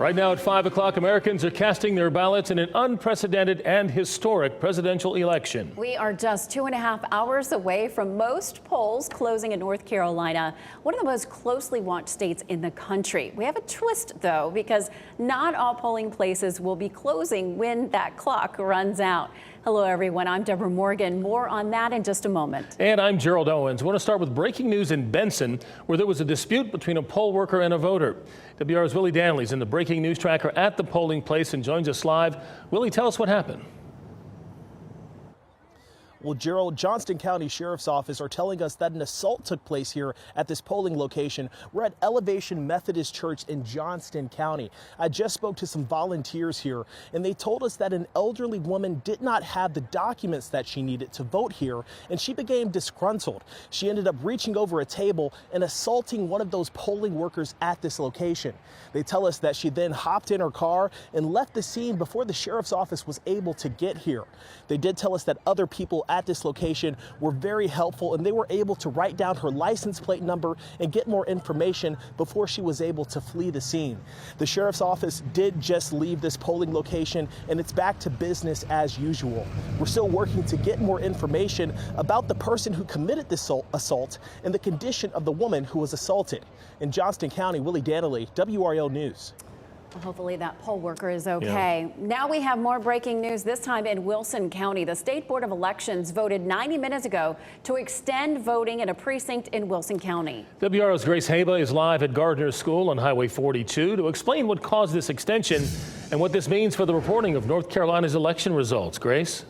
Right now at 5 o'clock, Americans are casting their ballots in an unprecedented and historic presidential election. We are just 2.5 hours away from most polls closing in North Carolina, one of the most closely watched states in the country. We have a twist, though, because not all polling places will be closing when that clock runs out. Hello, everyone. I'm Deborah Morgan. More on that in just a moment. And I'm Gerald Owens. I want to start with breaking news in Benson, where there was a dispute between a poll worker and a voter. WRAL's Willie Danley's in the breaking news tracker at the polling place and joins us live. Willie, tell us what happened. Well, Gerald, Johnston County Sheriff's Office are telling us that an assault took place here at this polling location. We're at Elevation Methodist Church in Johnston County. I just spoke to some volunteers here, and they told us that an elderly woman did not have the documents that she needed to vote here, and she became disgruntled. She ended up reaching over a table and assaulting one of those polling workers at this location. They tell us that she then hopped in her car and left the scene before the sheriff's office was able to get here. They did tell us that other people at this location were very helpful, and they were able to write down her license plate number and get more information before she was able to flee the scene. The sheriff's office did just leave this polling location, and it's back to business as usual. We're still working to get more information about the person who committed this assault and the condition of the woman who was assaulted. In Johnston County, Willie Danley, WRAL News. Well, hopefully that poll worker is okay. Yeah. Now we have more breaking news, this time in Wilson County. The State Board of Elections voted 90 minutes ago to extend voting in a precinct in Wilson County. WRAL's Grace Haba is live at Gardner School on Highway 42 to explain what caused this extension and what this means for the reporting of North Carolina's election results. Grace?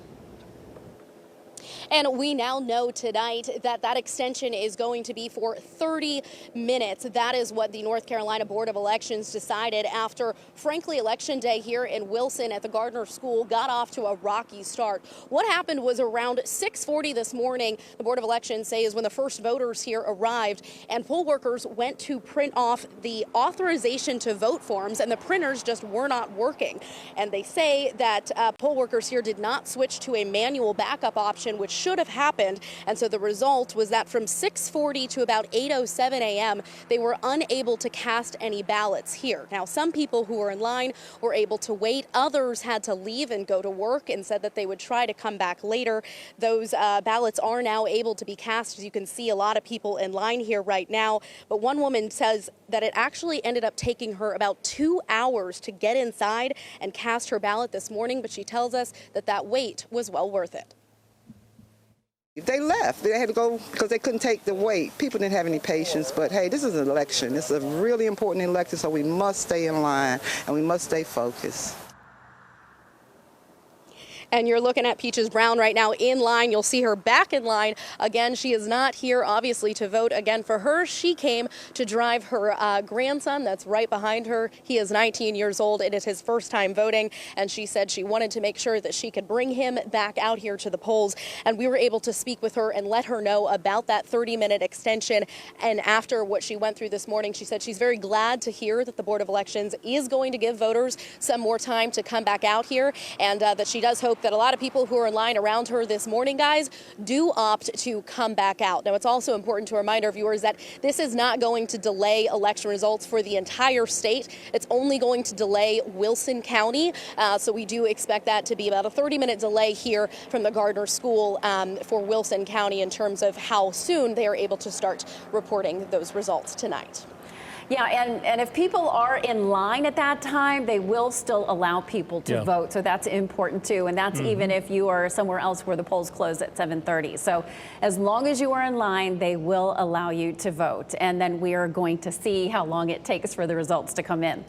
And we now know tonight that that extension is going to be for 30 minutes. That is what the North Carolina Board of Elections decided after, frankly, Election Day here in Wilson at the Gardner School got off to a rocky start. What happened was around 6:40 this morning, the Board of Elections says when the first voters here arrived, and poll workers went to print off the authorization to vote forms, and the printers just were not working. And they say that poll workers here did not switch to a manual backup option, which should have happened. And so the result was that from 6:40 to about 8:07 a.m., they were unable to cast any ballots here. Now, some people who were in line were able to wait. Others had to leave and go to work and said that they would try to come back later. Those ballots are now able to be cast. As you can see, a lot of people in line here right now. But one woman says that it actually ended up taking her about 2 hours to get inside and cast her ballot this morning. But she tells us that that wait was well worth it. They left. They had to go because they couldn't take the wait. People didn't have any patience, but hey, this is an election. It's a really important election, so we must stay in line and we must stay focused. And you're looking at Peaches Brown right now in line. You'll see her back in line. Again, she is not here, obviously, to vote. Again, for her, she came to drive her grandson that's right behind her. He is 19 years old. It is his first time voting. And she said she wanted to make sure that she could bring him back out here to the polls. And we were able to speak with her and let her know about that 30-minute extension. And after what she went through this morning, she said she's very glad to hear that the Board of Elections is going to give voters some more time to come back out here, and that she does hope that a lot of people who are in line around her this morning, guys, do opt to come back out. Now, it's also important to remind our viewers that this is not going to delay election results for the entire state. It's only going to delay Wilson County. So we do expect that to be about a 30-minute delay here from the Gardner School for Wilson County in terms of how soon they are able to start reporting those results tonight. Yeah, and if people are in line at that time, they will still allow people to vote. So that's important, too. And that's even if you are somewhere else where the polls close at 7:30. So as long as you are in line, they will allow you to vote. And then we are going to see how long it takes for the results to come in.